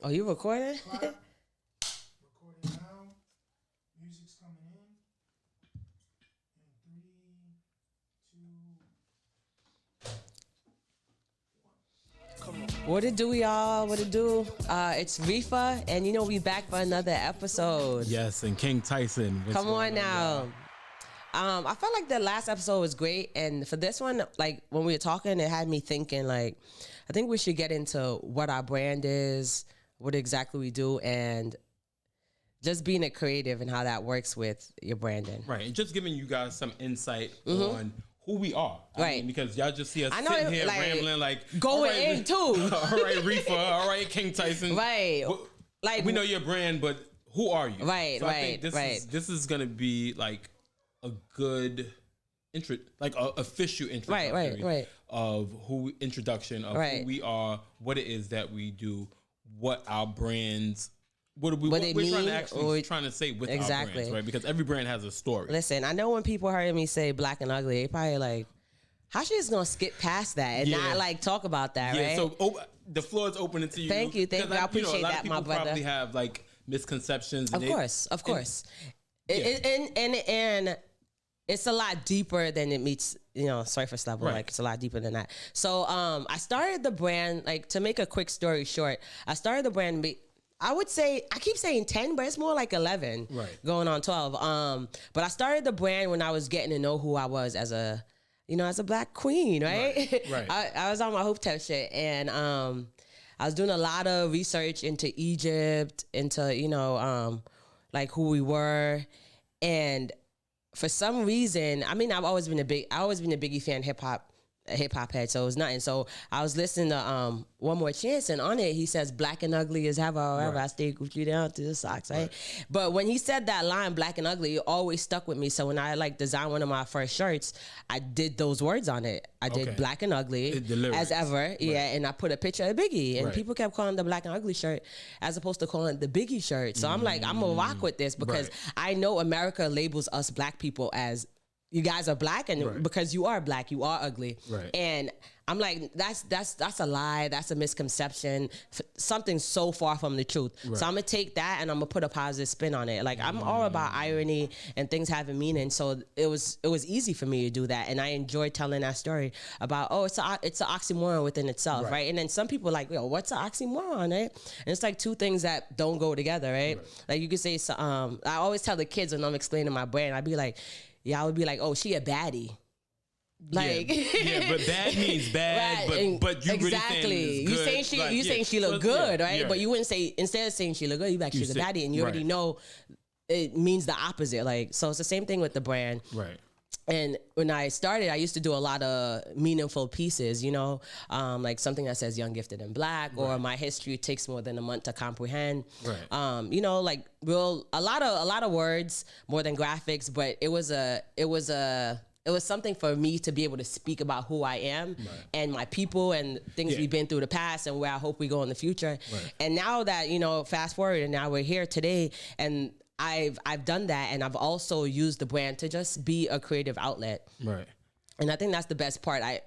Oh, you recording? Recording now. Music's coming in. In 3, 2. Come on. What it do, y'all? What it do? It's Rifa, and we back for another episode. Yes, and King Tyson. Come on now. I felt like the last episode was great, and for this one, like when we were talking, it had me thinking. Like, I think we should get into what our brand is, what exactly we do, and just being a creative and how that works with your branding. Right, and just giving you guys some insight on who we are. Right. I mean, because y'all just see us I know sitting here like, rambling like going in too. All right, Rifa. All right, King Tyson. Right. Like we know your brand, but who are you? Right. So I think Right. this is gonna be like a good intro, like a official introduction of introduction of who we are, what it is that we do, what our brands. What we're trying to say with our brands, right? Because every brand has a story. Listen, I know when people heard me say black and ugly, they probably like, how she just gonna skip past that and not like talk about that, right? So the floor is open to you. Thank you. I appreciate that, my brother. Probably have like misconceptions. Of course. And it's a lot deeper than it meets, surface level. Right. Like it's a lot deeper than that. So I started the brand, like to make a quick story short, I started the brand. I would say, I keep saying 10, but it's more like 11, going on 12. But I started the brand when I was getting to know who I was as a black queen, right? Right. I was on my Hopetep shit, and I was doing a lot of research into Egypt, into, like who we were. And for some reason, I mean, I've always been a Biggie fan, hip hop head, so it was nothing. So I was listening to One More Chance, and on it he says black and ugly is ever I stay Gucci down to the socks, right? But when he said that line, black and ugly, it always stuck with me. So when I like designed one of my first shirts, I did those words on it. I did black and ugly as ever, and I put a picture of Biggie, and people kept calling the black and ugly shirt as opposed to calling it the Biggie shirt. So I'm like, I'm gonna rock with this because I know America labels us black people as, you guys are black, and because you are black, you are ugly. Right. And I'm like, that's a lie. That's a misconception. Something so far from the truth. Right. So I'm gonna take that and I'm gonna put a positive spin on it. Like I'm all about irony and things having meaning. So it was easy for me to do that, and I enjoyed telling that story about it's an oxymoron within itself, right? And then some people are like, yo, what's an oxymoron, right? And it's like two things that don't go together, right? Like you could say, I always tell the kids when I'm explaining my brand, I'd be like, y'all would be like, oh, she a baddie. Like but bad means bad, but you really saying good. You saying she look good, right? But you wouldn't say, instead of saying she look good, you like she's a baddie, and you already know it means the opposite. Like, so it's the same thing with the brand. Right. And when I started, I used to do a lot of meaningful pieces, like something that says young, gifted, and black, or my history takes more than a month to comprehend. Right. Like a lot of words more than graphics, but it was something for me to be able to speak about who I am and my people and things we've been through the past and where I hope we go in the future. Right. And now that, fast forward, and now we're here today, and I've done that, and I've also used the brand to just be a creative outlet. Right. And I think that's the best part. Shout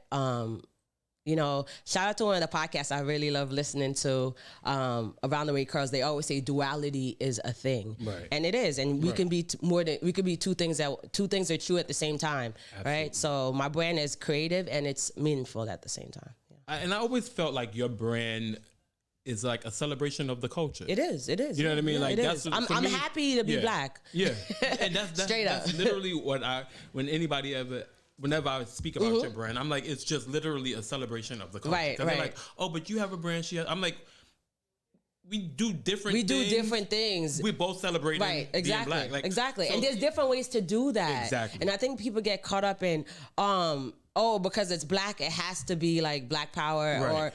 out to one of the podcasts I really love listening to, Around the Way Curls. They always say duality is a thing. Right. And it is. And we can be two things are true at the same time. Absolutely. Right? So my brand is creative and it's meaningful at the same time. Yeah. And I always felt like your brand is like a celebration of the culture. It is. You know what I mean? Like that's I'm happy to be black. Yeah. And that's straight up. That's literally what whenever I speak about your brand, I'm like, it's just literally a celebration of the culture. Right. They're like, oh, but you have a brand. I'm like, we do different things. We both celebrate being black. Like, exactly. So, and there's different ways to do that. Exactly. And I think people get caught up in, because it's black, it has to be like black power,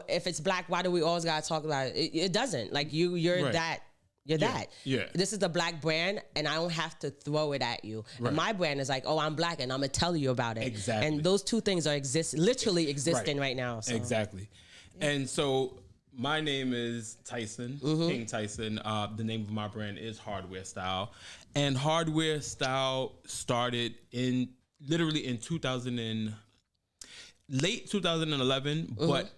if it's black, why do we always gotta talk about it? It doesn't. Like you're that. You're that. Yeah. This is the black brand, and I don't have to throw it at you. Right. And my brand is like, oh, I'm black, and I'm gonna tell you about it. Exactly. And those two things are literally existing right now. So. Exactly. Yeah. And so my name is Tyson, King Tyson. The name of my brand is Hardware Style, and Hardware Style started literally in 2000. late 2011, but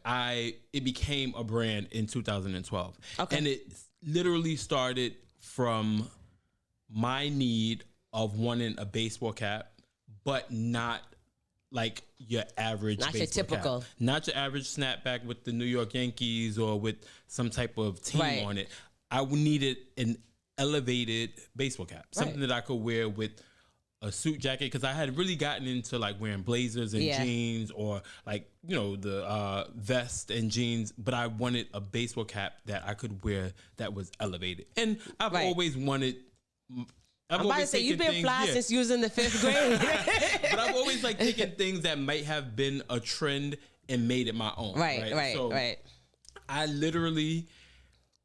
it became a brand in 2012. Okay. And it literally started from my need of wanting a baseball cap, but not like your average not baseball your typical cap. Not your average snapback with the New York Yankees or with some type of team on it. I needed an elevated baseball cap, something that I could wear with a suit jacket, because I had really gotten into like wearing blazers and jeans, or like, you know, the vest and jeans, but I wanted a baseball cap that I could wear that was elevated. And I've always wanted. I'm about to say, you've been fly since you was in the 5th grade. But I've always like taken things that might have been a trend and made it my own. Right. I literally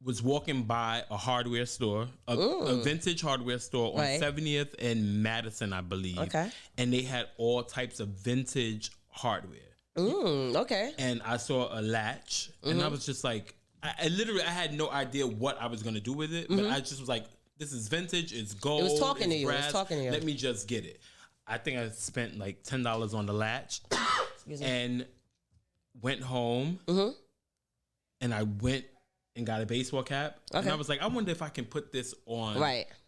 was walking by a hardware store, a vintage hardware store on 70th and Madison, I believe. Okay. And they had all types of vintage hardware. Okay. And I saw a latch, and I was just like, I had no idea what I was going to do with it, but I just was like, this is vintage, it's gold, it was talking to you. Brass, it was talking to you. Let me just get it. I think I spent like $10 on the latch and went home, and I went and got a baseball cap. Okay. And I was like, I wonder if I can put this on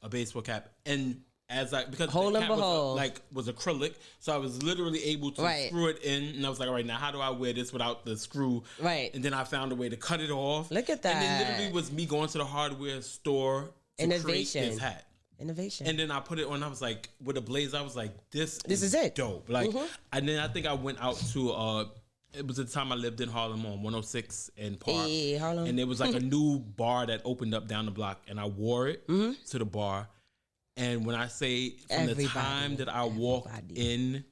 a baseball cap. And because the cap was acrylic, so I was literally able to screw it in. And I was like, all right, now how do I wear this without the screw? Right. And then I found a way to cut it off. Look at that. And it literally was me going to the hardware store to create this hat. Innovation. And then I put it on. I was like, with a blazer, I was like, this is it. Dope. Like, and then I think I went out to it was the time I lived in Harlem on 106 and Park. Hey, Harlem. And there was like a new bar that opened up down the block, and I wore it to the bar. And when I say from the time that I walked in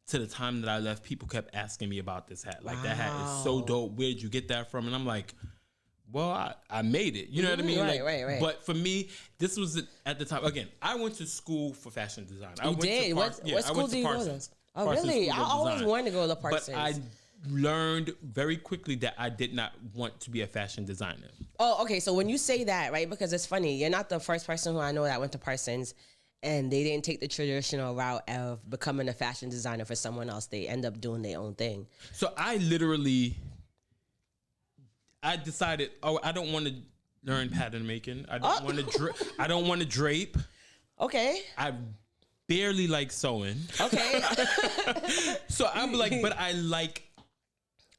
to the time that I left, people kept asking me about this hat. Like, that hat is so dope. Where did you get that from? And I'm like, well, I made it. You know what I mean? Right. But for me, this was at the time. Again, I went to school for fashion design. What school did you go to? Oh, really? I always wanted to go to Parsons. But I learned very quickly that I did not want to be a fashion designer. Oh, okay. So when you say that, right, because it's funny, you're not the first person who I know that went to Parsons and they didn't take the traditional route of becoming a fashion designer for someone else. They end up doing their own thing. So I decided, I don't want to learn pattern making. I don't want to I don't want to drape. Okay. I barely like sewing. Okay. So I'm like, but I like.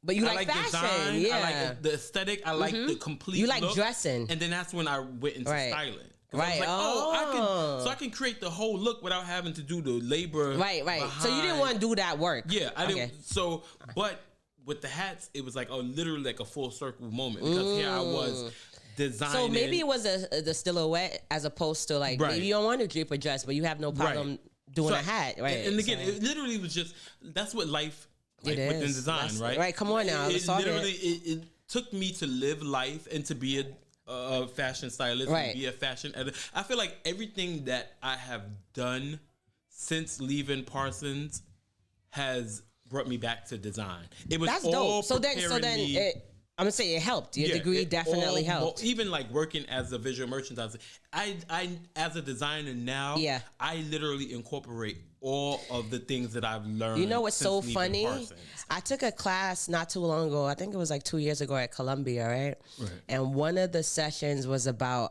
But you like fashion, design, yeah. I like the aesthetic. I like the complete. You like look. dressing, and then that's when I went into styling. Right. I was like, I can create the whole look without having to do the labor. Right. So you didn't want to do that work. Yeah, I didn't. So, but with the hats, it was like literally like a full circle moment, because here I was designing. So maybe it was the silhouette as opposed to like maybe you don't want to drape a dress, but you have no problem doing a hat, right? And again, it literally was just that's what life. Like within design, right? Right, come on now. It took me to live life and to be a fashion stylist, and be a fashion editor. I feel like everything that I have done since leaving Parsons has brought me back to design. It was all dope. So then I'm gonna say it helped. Your degree definitely helped. Even like working as a visual merchandiser, I as a designer now, I literally incorporate all of the things that I've learned. You know what's so funny? I took a class not too long ago. I think it was like 2 years ago at Columbia, right? And one of the sessions was about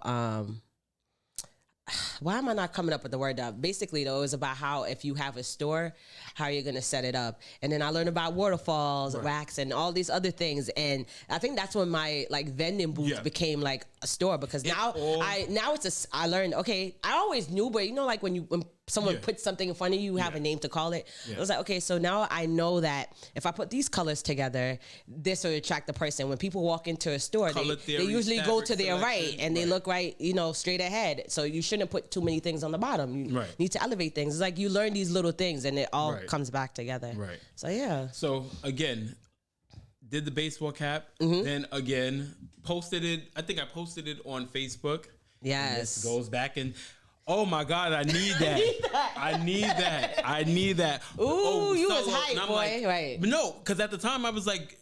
why am I not coming up with the word up? Basically, though, it was about how if you have a store, how you're going to set it up. And then I learned about waterfalls, racks, and all these other things. And I think that's when my like vending booth became like a store, because I learned, okay, I always knew, but you know, like when someone puts something in front of you, you have a name to call it. I was like, okay, so now I know that if I put these colors together, this will attract the person. When people walk into a store, they usually go to their right and they look right, you know, straight ahead. So you shouldn't put too many things on the bottom. You need to elevate things. It's like you learn these little things and it all comes back together. Right. So yeah. So again, did the baseball cap, then again, posted it. I think I posted it on Facebook. Yes. This goes back and oh my God, I need that. I need that. Ooh, you was hype, boy. Like, right. But no, because at the time I was like,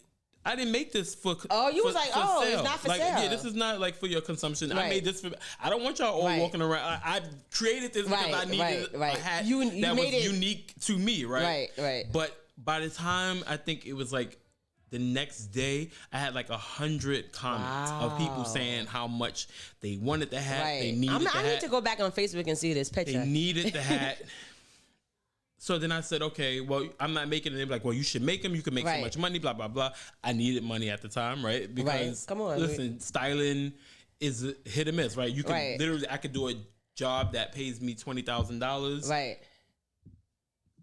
I didn't make this for was like, sale. It's not for sale. Yeah, this is not like for your consumption. I made this for, I don't want y'all all walking around. I created this because I needed a hat that was unique to me, right? Right. But by the time I think it was like the next day, I had like 100 comments of people saying how much they wanted the hat. They needed the hat. I need to go back on Facebook and see this picture. They needed the hat. So then I said, okay, well, I'm not making it. They're like, well, you should make them. You can make so much money, blah, blah, blah. I needed money at the time, right? Because, come on, listen, styling is hit or miss, right? You can literally, I could do a job that pays me $20,000. Right.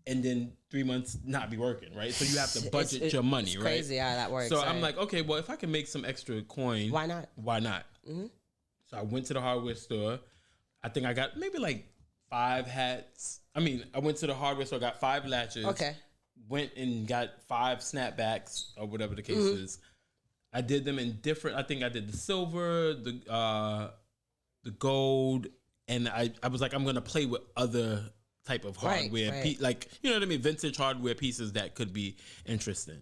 And then 3 months not be working, right? So you have to budget your money, right? It's crazy how that works. So I'm like, okay, well, if I can make some extra coin. Why not? Why not? Mm-hmm. So I went to the hardware store. I think I got maybe like 5 hats. I went to the hardware store, got 5 latches. Okay. Went and got 5 snapbacks or whatever the case is. I did them in different. I think I did the silver, the gold, and I was like, I'm gonna play with other type of hardware, like you know what I mean, vintage hardware pieces that could be interesting.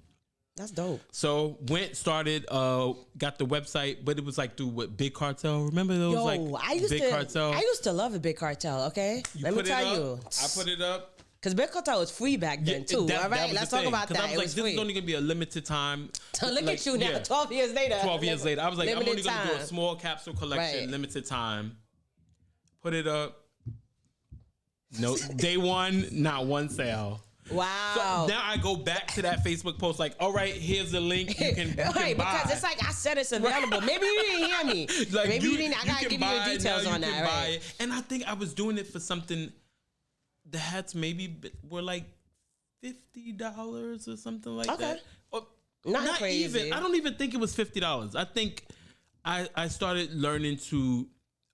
That's dope. So started, got the website, but it was like through what, Big Cartel. Remember those Cartel? I used to love a Big Cartel. Okay, let me tell you, I put it up. Because Big Cartel was free back then too. All right, let's talk about that. I was like, this is only gonna be a limited time. Look at you now, 12 years later. 12 years later, I was like, I'm only gonna do a small capsule collection, limited time. Put it up. No, day one, not one sale. Wow. So now I go back to that Facebook post like, all right, here's the link. You can buy. Because it's like I said it's available. Maybe you didn't hear me. Like maybe you didn't. I gotta give you the details on that. Right. And I think I was doing it for something. The hats maybe were like $50 or something like that. Or not crazy. Even. I don't even think it was $50. I think I started learning to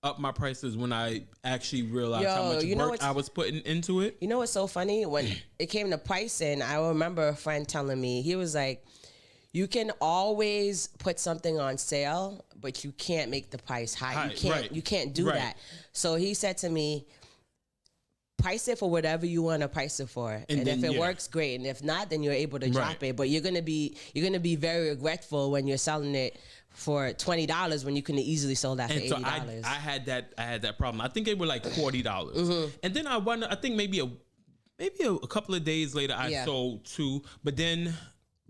up my prices when I actually realized how much work I was putting into it. You know what's so funny? When it came to pricing, I remember a friend telling me, he was like, you can always put something on sale, but you can't make the price high. You can't do that. So he said to me, price it for whatever you want to price it for. And then, if it works, great. And if not, then you're able to drop it. But you're gonna be very regretful when you're selling it for $20 when you can easily sell that for $80. So I had that problem. I think they were like $40. And then I think maybe a couple of days later I sold 2, but then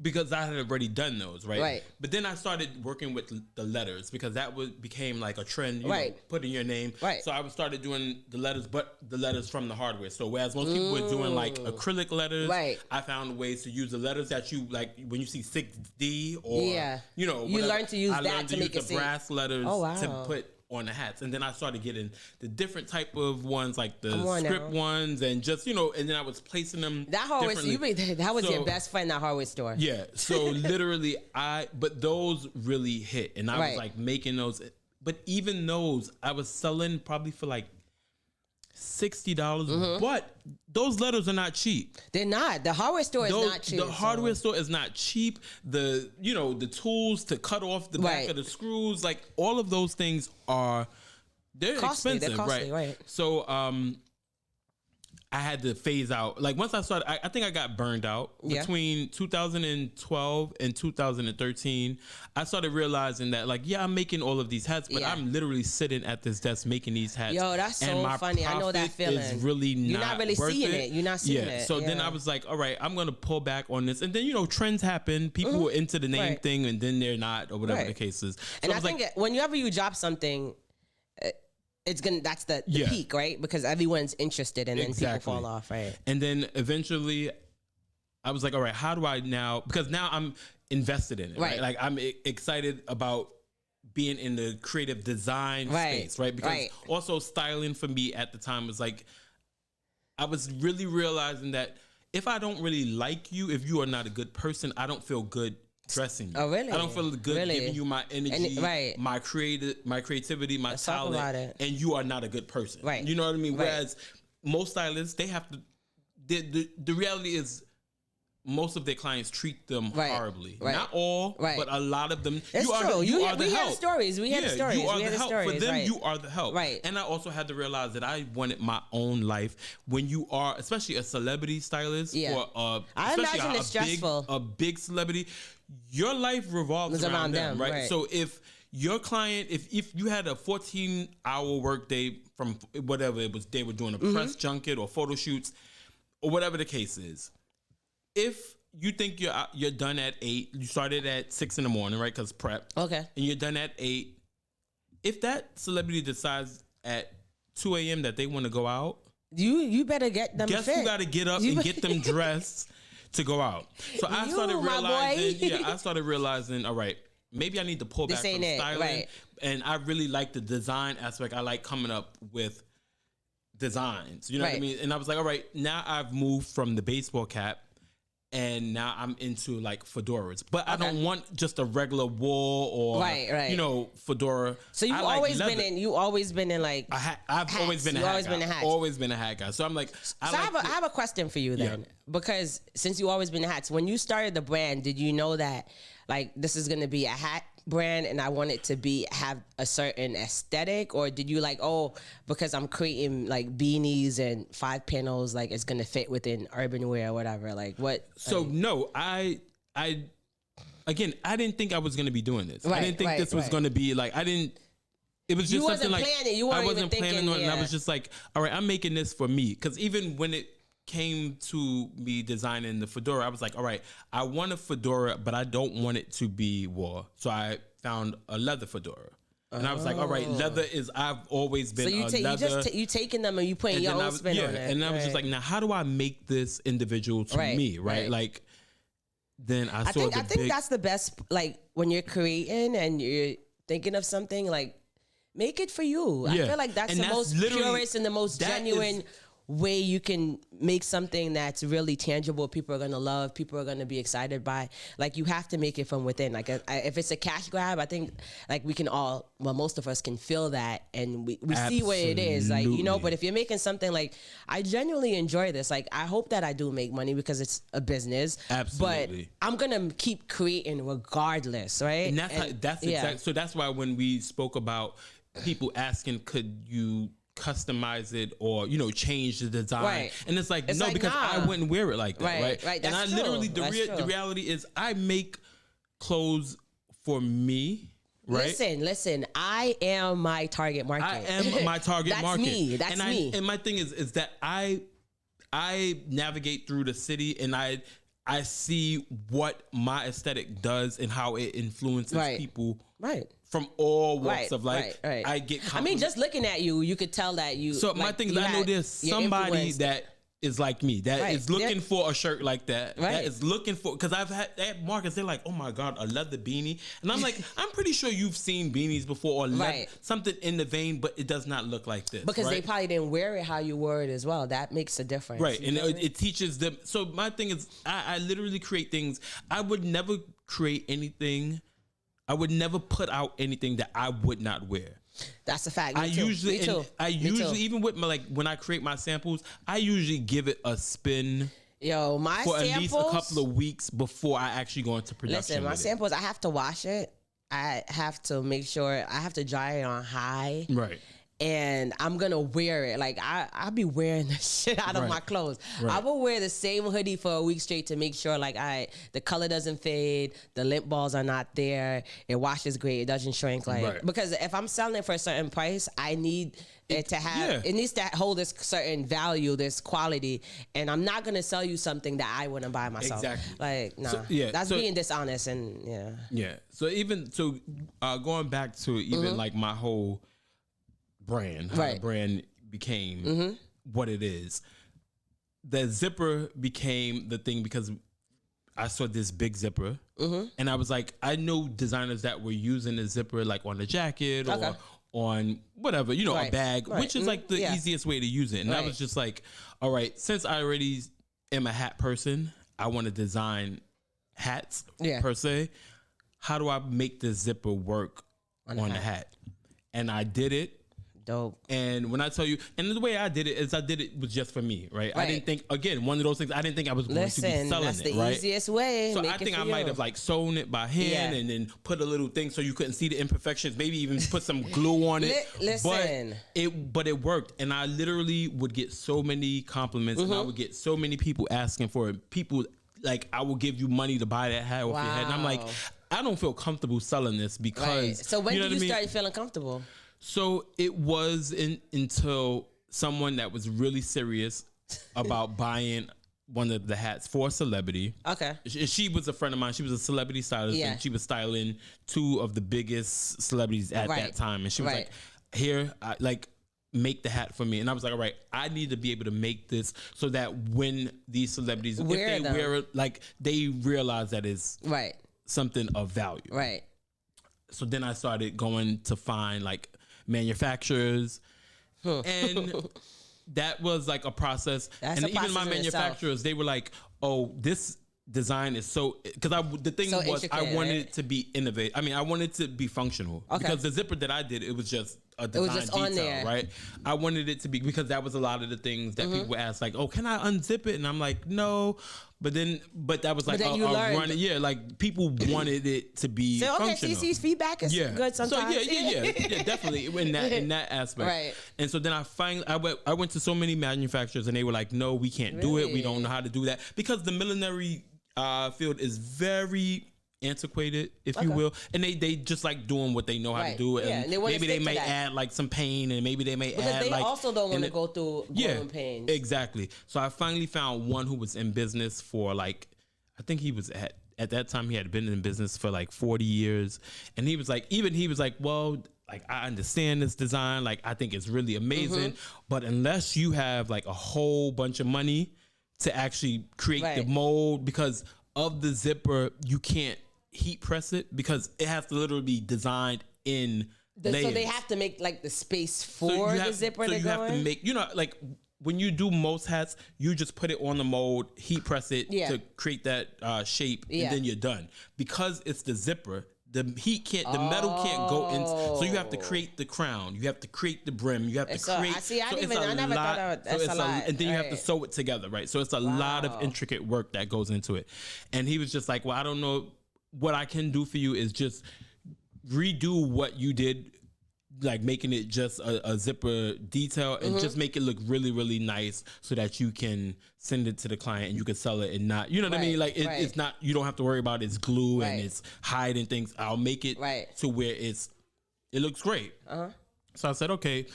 because I had already done those, right? But then I started working with the letters because that became like a trend, you know, putting your name. So I started doing the letters, but the letters from the hardware. So whereas most people were doing like acrylic letters, I found ways to use the letters that you like when you see 6D or you know, you learn to use I that to make it the brass letters to put on the hats. And then I started getting the different type of ones, like the script ones, and just, you know, and then I was placing them. That hardware, that was your best friend, that hardware store. Yeah. So literally but those really hit. And I was like making those. But even those, I was selling probably for like $60, but those letters are not cheap. They're not. The hardware store is not cheap. The hardware store is not cheap. The tools to cut off the back of the screws, like all of those things they're costly, expensive, they're costly, right? So I had to phase out. Like once I started, I think I got burned out between 2012 and 2013. I started realizing that like, I'm making all of these hats, but I'm literally sitting at this desk making these hats. Yo, that's so funny. I know that feeling. Is really You're not really seeing it. You're not seeing it. So then I was like, all right, I'm going to pull back on this. And then, you know, trends happen. People were into the name thing and then they're not, or whatever the case is. So and I think whenever you drop something, that's the peak, right? Because everyone's interested and then people fall off, right? And then eventually I was like, all right, how do I now, because now I'm invested in it, right? Like I'm excited about being in the creative design space, right? Because also styling for me at the time was like, I was really realizing that if I don't really like you, if you are not a good person, I don't feel good dressing you. Oh, really? I don't feel good giving you my energy, my creativity, my talent, and you are not a good person. Right. You know what I mean? Whereas most stylists, they have to, the reality is most of their clients treat them horribly. Not all, but a lot of them. It's true. We had the stories. We had the stories. You are the help. For them, you are the help. Right. And I also had to realize that I wanted my own life. When you are, especially a celebrity stylist, or I imagine it's stressful. A big celebrity, your life revolves around them, right? So if your client, if you had a 14-hour workday from whatever it was, they were doing a press junket or photo shoots or whatever the case is. If you think you're done at 8. You started at 6 in the morning, right? Because prep. Okay. And you're done at 8. If that celebrity decides at 2 a.m. that they want to go out, you better get them. Guess fit. who got to get up and get them dressed to go out? So I started realizing. Yeah, I started realizing. All right, maybe I need to pull back from styling. Right. And I really like the design aspect. I like coming up with designs. You know what I mean? And I was like, all right, now I've moved from the baseball cap. And now I'm into like fedoras, but I don't want just a regular wool or you know, fedora. So you've always been in like I've hats. Always been a hat guy. Always been a hat guy. So I'm like, I have a question for you then, because since you always been in hats, when you started the brand, did you know that like this is gonna be a hat brand and I want it to have a certain aesthetic, or did you like, oh, because I'm creating like beanies and 5 panels, like it's gonna fit within urban wear or whatever? Like what? So no, I again, I didn't think I was gonna be doing this. I didn't think this was gonna be like, it was just something like I wasn't planning on it. And I was just like, all right, I'm making this for me. Because even when it came to me designing the fedora, I was like, all right, I want a fedora, but I don't want it to be wool. So I found a leather fedora. And I was like, all right, leather is, I've always been leather. You taking them and you putting your own spin on it. And I was just like, now how do I make this individual to me, right? Like, then I think that's the best, like when you're creating and you're thinking of something, like make it for you. I feel like that's the most purest and the most genuine way you can make something that's really tangible. People are going to love, people are going to be excited by. Like you have to make it from within. Like if it's a cash grab, I think like we can all, well, most of us can feel that and we see what it is, like, you know. But if you're making something like, I genuinely enjoy this, like I hope that I do make money because it's a business. Absolutely. But I'm gonna keep creating regardless, right? And that's exactly, so that's why when we spoke about people asking, could you customize it or, you know, change the design, and it's like, no, like, because I wouldn't wear it like that, right? That's and I true. literally the reality is I make clothes for me, right? Listen, I am my target market. I am my target market. That's me. And my thing is that I navigate through the city and I see what my aesthetic does and how it influences people from all walks of life. I get compliments. I mean, just looking at you, you could tell that you. So my thing is, I know there's somebody that is like me, that is looking for a shirt like that, that is looking for, because I've had at markets, they're like, oh my God, a leather beanie. And I'm like, I'm pretty sure you've seen beanies before or something in the vein, but it does not look like this. Because they probably didn't wear it how you wore it as well. That makes a difference. Right. And it teaches them. So my thing is, I literally create things. I would never create anything. I would never put out anything that I would not wear. That's a fact. Me too. Even with my, like when I create my samples, I usually give it a spin. Yo, my for samples, at least a couple of weeks before I actually go into production. Listen, my samples, I have to wash it. I have to make sure I have to dry it on high. Right. And I'm gonna wear it. Like I'll be wearing the shit out of my clothes. I will wear the same hoodie for a week straight to make sure like the color doesn't fade, the lint balls are not there, it washes great, it doesn't shrink. Like because if I'm selling it for a certain price, I need it to have it needs to hold this certain value, this quality, and I'm not gonna sell you something that I wouldn't buy myself. Exactly. Like no, that's being dishonest and So even going back to even like my whole brand, how the brand became what it is. The zipper became the thing because I saw this big zipper, and I was like, I know designers that were using the zipper like on the jacket or on whatever, you know, a bag, which is like the easiest way to use it. And I was just like, all right, since I already am a hat person, I want to design hats per se. How do I make the zipper work on the hat? And I did it. Dope. And when I tell you, and the way I did it is I did it was just for me, right? I didn't think, again, one of those things, I didn't think I was going to be selling that's it, the easiest way. So I think I might have like sewn it by hand and then put a little thing so you couldn't see the imperfections, maybe even put some glue on it. But it worked. And I literally would get so many compliments and I would get so many people asking for it. People like, I will give you money to buy that hat off your head. And I'm like, I don't feel comfortable selling this because. So when did you start feeling comfortable? So it was until someone that was really serious about buying one of the hats for a celebrity. Okay. She was a friend of mine. She was a celebrity stylist, and she was styling two of the biggest celebrities at that time. And she was like, "Here, make the hat for me." And I was like, "All right, I need to be able to make this so that when these celebrities, if they wear it, like they realize that it's something of value." Right. So then I started going to find like manufacturers, and that was like a process. That's and even my manufacturers, they were like, "Oh, this design is so," because the thing so was I wanted it to be innovative. I mean, I wanted it to be functional because the zipper that I did, it was just a design detail, on there. Right? I wanted it to be, because that was a lot of the things that people would ask, like, "Oh, can I unzip it?" And I'm like, "No." But that was like a run. Yeah, like people wanted it to be functional. CC's feedback is good sometimes. So yeah, definitely in that aspect. Right. And so then I went to so many manufacturers, and they were like, "No, we can't do it. We don't know how to do that," because the millinery field is very antiquated, if you will, and they just like doing what they know how to do, and maybe they may add like some pain, and maybe they may add they like, also don't want to go through growing pains. Exactly. So I finally found one who was in business for like, I think he was at that time he had been in business for like 40 years, and he was like, well, like, I understand this design, like I think it's really amazing, but unless you have like a whole bunch of money to actually create the mold, because of the zipper, you can't heat press it because it has to literally be designed in layers. So they have to make like the space for the zipper to go in? So you have to make, like when you do most hats, you just put it on the mold, heat press it to create that shape, and then you're done. Because it's the zipper, the metal can't go in. So you have to create the crown, you have to create the brim, you have to create. I never thought of that's a lot. And then you have to sew it together, right? So it's a lot of intricate work that goes into it. And he was just like, "Well, I don't know. What I can do for you is just redo what you did, like making it just a zipper detail, and just make it look really, really nice so that you can send it to the client and you can sell it and not, you know what I mean? Like it's not, you don't have to worry about it's glue and it's hiding things. I'll make it to where it looks great." So I said, okay,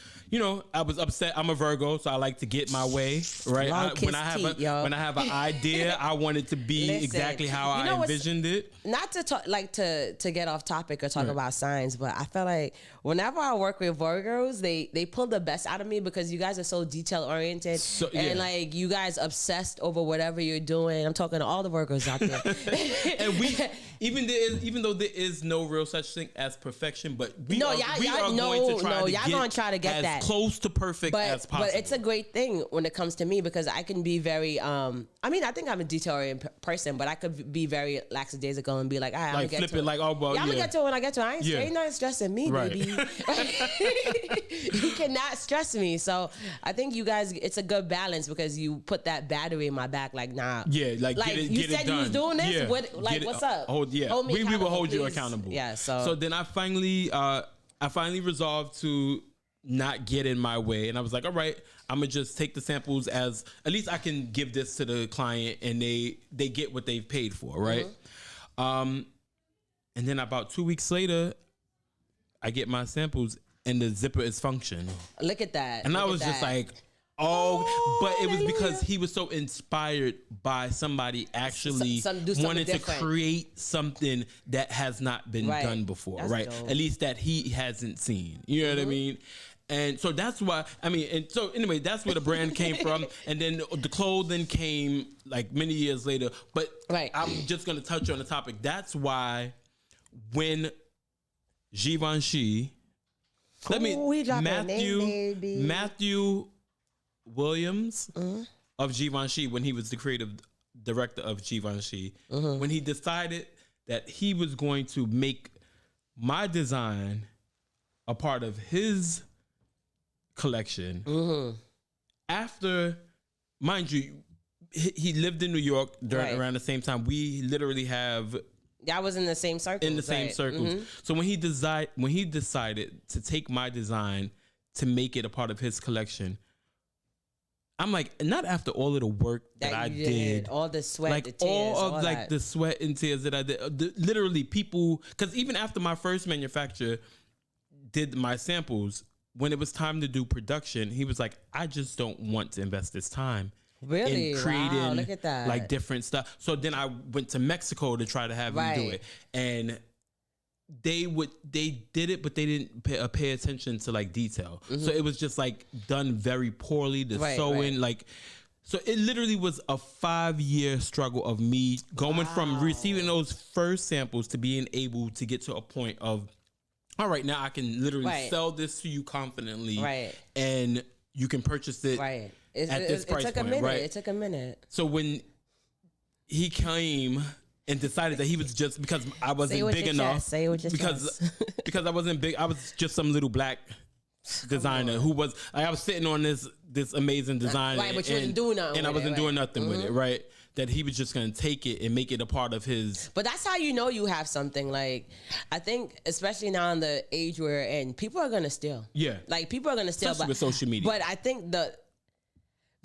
I was upset. I'm a Virgo, so I like to get my way, right? When I have an idea, I want it to be exactly how I envisioned it. Not to talk, like to get off topic or talk about signs, but I feel like whenever I work with Virgos, they pull the best out of me because you guys are so detail oriented and like you guys obsessed over whatever you're doing. I'm talking to all the Virgos out there. And even though there is no real such thing as perfection, but we are going to try to y'all gonna try to get as that close to perfect as possible. But it's a great thing when it comes to me because I can be very I think I'm a detail-oriented person, but I could be very lackadaisical and be like, all right, like flip it, like, oh well, I'm gonna get to it when I get to it. Ain't nothing stressing me, baby. You cannot stress me. So I think you guys, it's a good balance because you put that battery in my back, like, nah. Yeah, like you said you was doing this. Yeah. What's up? Hold me we will hold you accountable. Yeah. So then I finally resolved to not get in my way, and I was like, all right, I'm gonna just take the samples as at least I can give this to the client, and they get what they've paid for, right? And then about 2 weeks later, I get my samples, and the zipper is functional. Look at that! And I was just like, but it was because he was so inspired by somebody actually wanting to create something that has not been done before, right? Dope. At least that he hasn't seen. You know what I mean? And so that's why, and so anyway, that's where the brand came from. And then the clothing came like many years later. But I'm just going to touch on the topic. That's why when Givenchy, Matthew Williams of Givenchy, when he was the creative director of Givenchy, when he decided that he was going to make my design a part of his collection, after, mind you, he lived in New York around the same time. We literally have... I was in the same circles. So when he decided to take my design to make it a part of his collection, I'm like, not after all of the work that I did, all the sweat, like the tears, all of the sweat and tears that I did. Literally, people, because even after my first manufacturer did my samples, when it was time to do production, he was like, I just don't want to invest this time Really? and creating Wow, look at that. like different stuff. So then I went to Mexico to try to have him do it, and they did it, but they didn't pay attention to like detail. So it was just like done very poorly. The sewing, like. So it literally was a 5-year struggle of me going from receiving those first samples to being able to get to a point of, all right, now I can literally sell this to you confidently, and you can purchase it at this price point. It took a minute. So when he came and decided that he was just because I wasn't big enough, because I wasn't big, I was just some little black designer who was I was sitting on this amazing design, but you wasn't doing nothing, and I wasn't doing nothing with it, right? That he was just gonna take it and make it a part of his. But that's how you know you have something. Like, I think, especially now in the age we're in, people are gonna steal. Yeah, like people are gonna steal, especially with social media. But I think the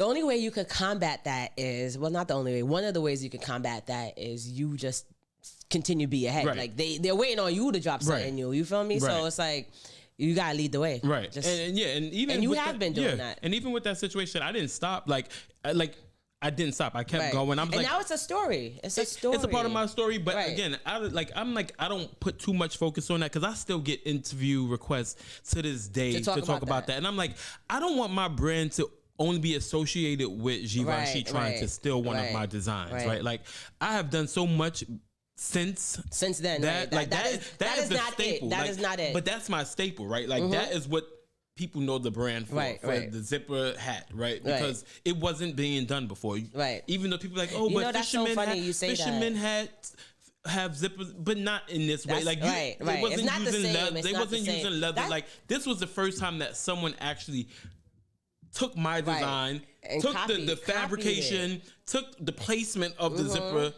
only way you could combat that is, well, not the only way. One of the ways you could combat that is you just continue to be ahead. Right. Like they're waiting on you to drop something new. You feel me? Right. So it's like. You gotta lead the way, right? And even you have been doing that. And even with that situation, I didn't stop. I didn't stop. I kept going. And now it's a story. It's a story. It's a part of my story. But again, I don't put too much focus on that because I still get interview requests to this day to talk about that. And I'm like, I don't want my brand to only be associated with Givenchy trying to steal one of my designs, right? Like I have done so much. Since then, that is not staple. That is not it. But that's my staple, right? Like that is what people know the brand for, the zipper hat, right? Because it wasn't being done before, right? Even though people are like, oh, but fishermen hats have zippers, but not in this way. Like they wasn't using leather. They wasn't using leather. Like this was the first time that someone actually took my design, took the fabrication, took the placement of the zipper.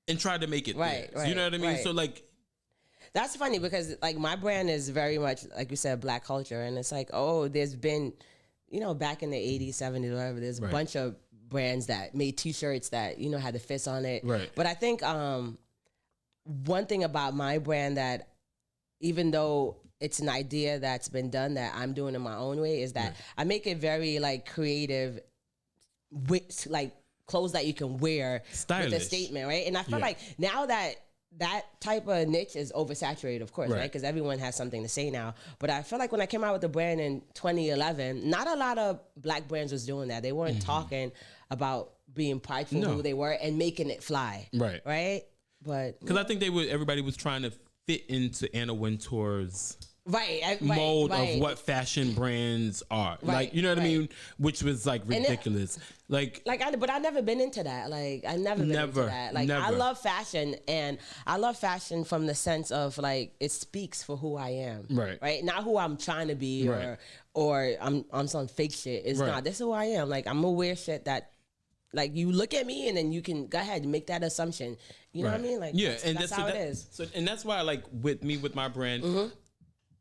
And try to make it right. You know what I mean? Right. So like, that's funny because like my brand is very much like you said, black culture, and it's like, oh, there's been, back in the 80s, 70s, whatever. There's a bunch of brands that made T-shirts that had the fits on it. Right. But I think one thing about my brand that, even though it's an idea that's been done that I'm doing in my own way, is that I make it very like creative, with like. Clothes that you can wear with a statement, right? And I feel like now that type of niche is oversaturated, of course, right? Because everyone has something to say now. But I feel like when I came out with the brand in 2011, not a lot of black brands was doing that. They weren't talking about being prideful who they were and making it fly, right? But because I think everybody was trying to fit into Anna Wintour's mold of what fashion brands are, like you know what I mean, which was like ridiculous. But I've never been into that. Like I never been into that. Like I love fashion, and I love fashion from the sense of like it speaks for who I am, right? Not who I'm trying to be, or I'm on some fake shit. It's not. This is who I am. Like I'm gonna wear shit that. Like you look at me and then you can go ahead and make that assumption. You know what I mean? Like that's how it is. So and that's why like with my brand.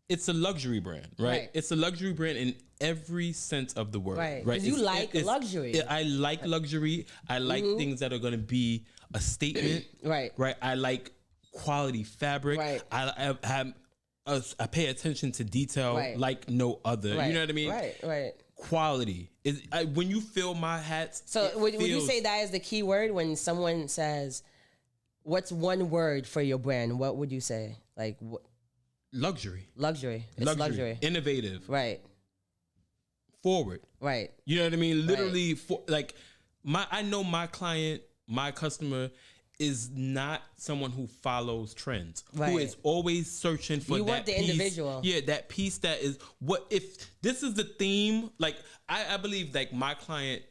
It's a luxury brand, right? It's a luxury brand in every sense of the word, right? Because you like luxury. I like luxury. I like things that are going to be a statement, right? I like quality fabric. I pay attention to detail like no other. You know what I mean? Right. Quality is when you feel my hats. So would you say that is the key word when someone says, "What's one word for your brand?" What would you say? Like what? Luxury. It's luxury. Innovative. Right. Forward. Right. You know what I mean? Literally, I know my client, my customer is not someone who follows trends, who is always searching for that want the piece, individual. Yeah, that piece that is what if this is the theme. Like I believe like my client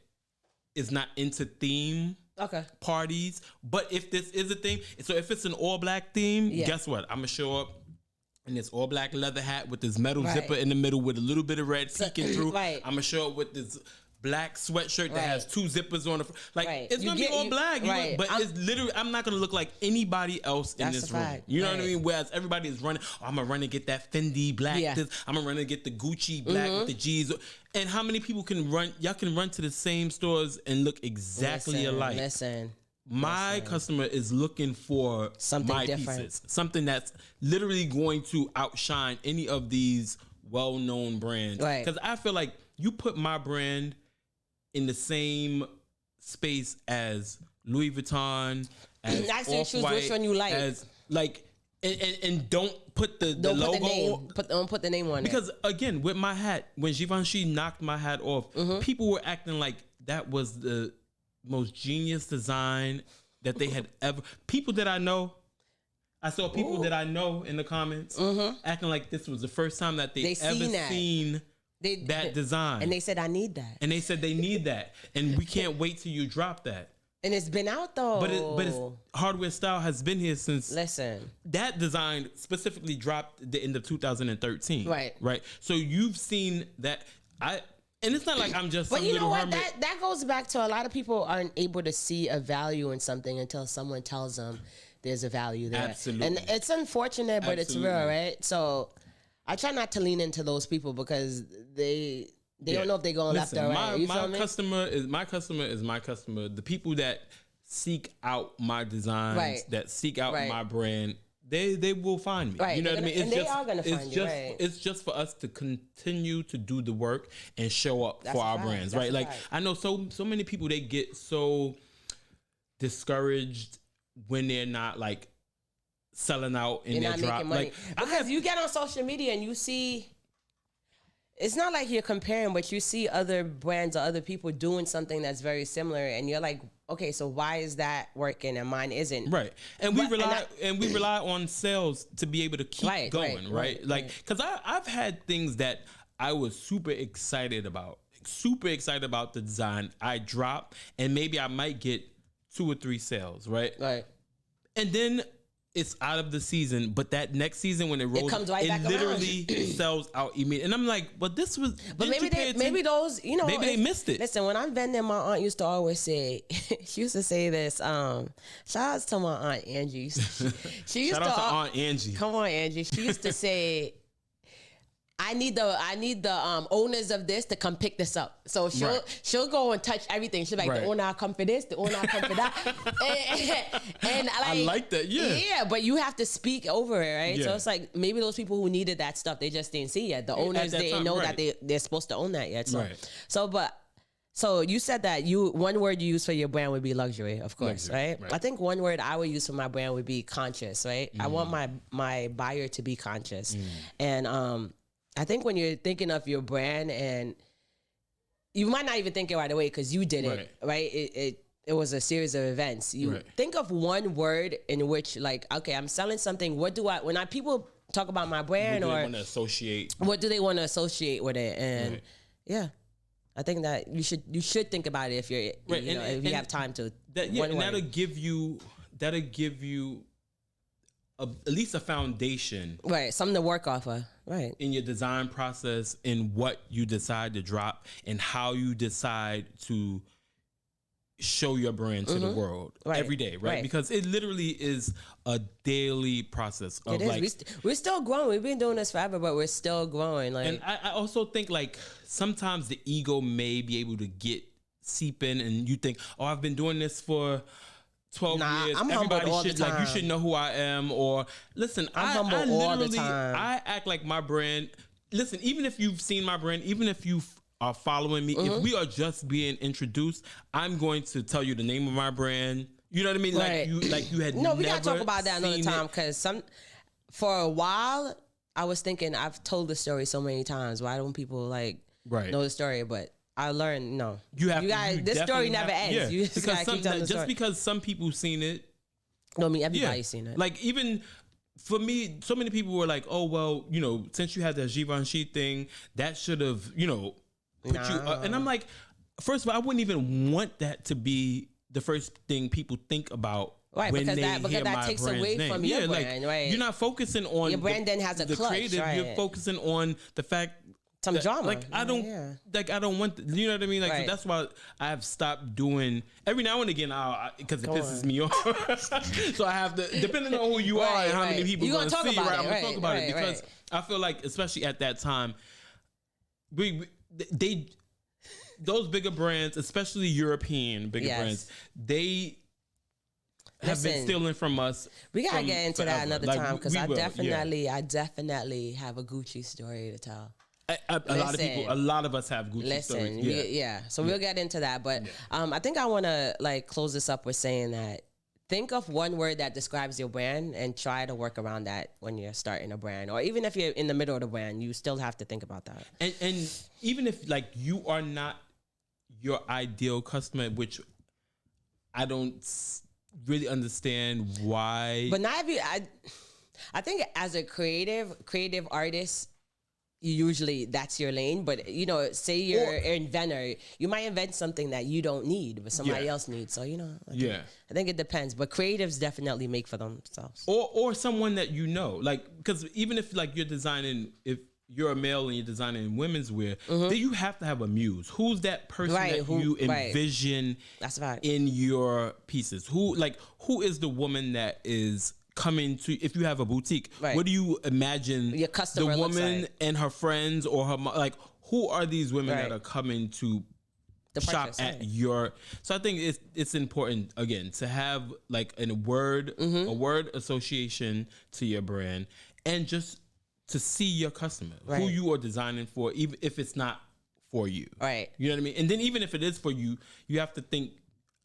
is not into theme. Parties, but if this is a theme, so if it's an all black theme, guess what? I'm gonna show up in this all black leather hat with this metal zipper in the middle with a little bit of red peeking through. I'm gonna show up with this black sweatshirt that has 2 zippers on the front. It's gonna be all black, but it's literally I'm not gonna look like anybody else in this room. You know what I mean? Whereas everybody is running, I'm gonna run and get that Fendi black. I'm gonna run and get the Gucci black with the G's. And how many people can run? Y'all can run to the same stores and look exactly alike. My customer is looking for something different. Pieces, something that's literally going to outshine any of these well-known brands. Because I feel like you put my brand in the same space as Louis Vuitton, as Actually, choose which one you like. As like, and don't put the logo. Don't put the name on it. Because again, with my hat, when Givenchy knocked my hat off, people were acting like that was the most genius design that they had ever. People that I know, I saw people that I know in the comments acting like this was the first time that they ever seen that design. And they said, I need that. And they said they need that. And we can't wait till you drop that. And it's been out though. But it's hardware style has been here since. Listen, that design specifically dropped the end of 2013. Right. So you've seen that. And it's not like I'm just. But some you know what? hermit. That goes back to a lot of people aren't able to see a value in something until someone tells them there's a value there. Absolutely. And it's unfortunate, but it's real, right? So I try not to lean into those people because they don't know if they're going left or right. My customer is my customer. The people that seek out my designs, that seek out my brand, they will find me. Right. You know what I mean? They are going to find you. It's just for us to continue to do the work and show up for our brands, right? Like I know so many people, they get so discouraged when they're not like selling out in their drop. Like because you get on social media and you see. It's not like you're comparing, but you see other brands or other people doing something that's very similar, and you're like, okay, so why is that working and mine isn't? Right, and we rely on sales to be able to keep going, right? Like, because I've had things that I was super excited about the design. I drop, and maybe I might get 2 or 3 sales, right? Right, and then it's out of the season, but that next season when it rolls, comes right back literally sells out immediately. And I'm like, but this was. But maybe those, you know, maybe they missed it. Listen, when I'm vending, my aunt used to always say, she used to say this. Shout out to my aunt Angie. She used shout out to Aunt Angie. Come on, Angie. She used to say, I need the owners of this to come pick this up. So she'll go and touch everything. She'll be like, the owner I'll come for this, the owner I'll come for that. and I like that, yeah, but you have to speak over it, right? Yeah. So it's like maybe those people who needed that stuff, they just didn't see yet. The owners didn't know that they're supposed to own that yet. So you said that one word you use for your brand would be luxury, of course, right? I think one word I would use for my brand would be conscious, right? I want my buyer to be conscious. And I think when you're thinking of your brand, and you might not even think it right away because you did it, right? It was a series of events. You think of one word in which, like, okay, I'm selling something. When people talk about my brand, what do they want to associate with it? And I think that you should think about it if you're if you have time to. That'll give you at least a foundation, right? Something to work off of, right? In your design process, in what you decide to drop, and how you decide to show your brand to the world every day, right? Because it literally is a daily process. Of we're still growing. We've been doing this forever, but we're still growing. Like, and I also think like sometimes the ego may be able to seep in, and you think, oh, I've been doing this for 12 years. I'm everybody should like, you should know who I am. Or listen, I humble all the time. I act like my brand. Listen, even if you've seen my brand, even if you are following me, if we are just being introduced, I'm going to tell you the name of my brand. You know what I mean? Like you had. No, we gotta talk about that another time, because for a while I was thinking, I've told the story so many times. Why don't people know the story? But I learned, no. This story never ends. Yeah. You just gotta keep telling the story. Just because some people seen it, no, I mean everybody's seen it. Like, even for me, so many people were like, "Oh well, since you had that Givenchy thing, that should have, put you." And I'm like, first of all, I wouldn't even want that to be the first thing people think about. Right, when because that takes away name. from your brand, right? You're not focusing on your brand. Then has a the clutch, creative. right? You're focusing on the fact. Some drama. Like, I don't want, you know what I mean? Like, so that's why I have stopped doing, every now and again, because it pisses me off. So I have to, depending on who you are and how many people you're going to see, I'm going to talk about it. Because I feel like, especially at that time, those bigger brands, especially European bigger brands, they have been stealing from us. We gotta get into that another time, because I definitely have a Gucci story to tell. A lot of us have Gucci stories. So we'll get into that, but I think I want to like close this up with saying that think of one word that describes your brand and try to work around that when you're starting a brand, or even if you're in the middle of the brand, you still have to think about that. And even if like you are not your ideal customer, which I don't really understand why, but not every. I think as a creative artist, usually that's your lane. But you know, say you're an inventor, you might invent something that you don't need, but somebody else needs. So you know, I think it depends. But creatives definitely make for themselves. Or someone that you know, like, because even if like you're designing, if you're a male and you're designing women's wear, then you have to have a muse. Who's that person that you envision That's right. in your pieces? Who is the woman that is coming to, if you have a boutique, what do you imagine your customer the woman like? And her friends or her, like, who are these women that are coming to shop at your? So I think it's important, again, to have like a word association to your brand, and just to see your customer, who you are designing for, even if it's not for you. Right. You know what I mean? And then even if it is for you, you have to think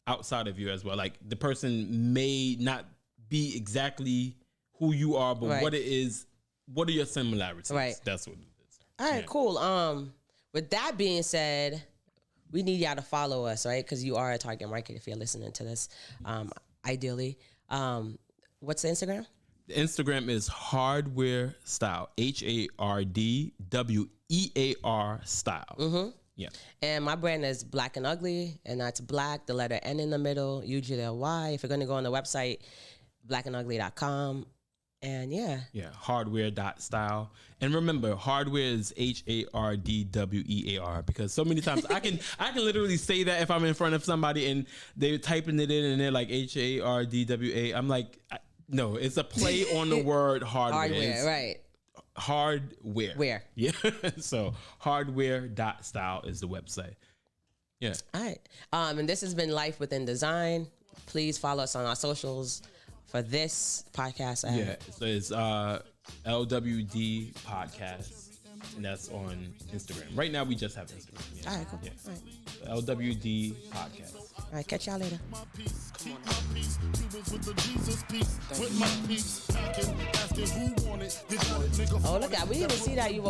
outside of you as well. Like, the person may not be exactly who you are, but what it is, what are your similarities? Right. That's what it is. All right, cool. With that being said, we need y'all to follow us, right? Because you are a target market if you're listening to this. Ideally. What's the Instagram? The Instagram is Hardwear Style. HARDWEAR Style. Yeah. And my brand is Black and Ugly, and that's black, the letter N in the middle, usually a Y. If you're going to go on the website, blackandugly.com. And hardwear.style. And remember, hardware is HARDWEAR, because so many times I can literally say that if I'm in front of somebody and they're typing it in and they're like HARDWA. I'm like, no, it's a play on the word hardware. Hardware, right. Hardware. Where? Yeah. So hardwear.style is the website. Yeah. All right. And this has been Life Within Design. Please follow us on our socials for this podcast. Yeah. So it's LWD Podcast, and that's on Instagram. Right now we just have Instagram. Yeah. All right, cool. Yeah. All right. LWD Podcast. All right, catch y'all later. Oh, look at, we didn't even see that you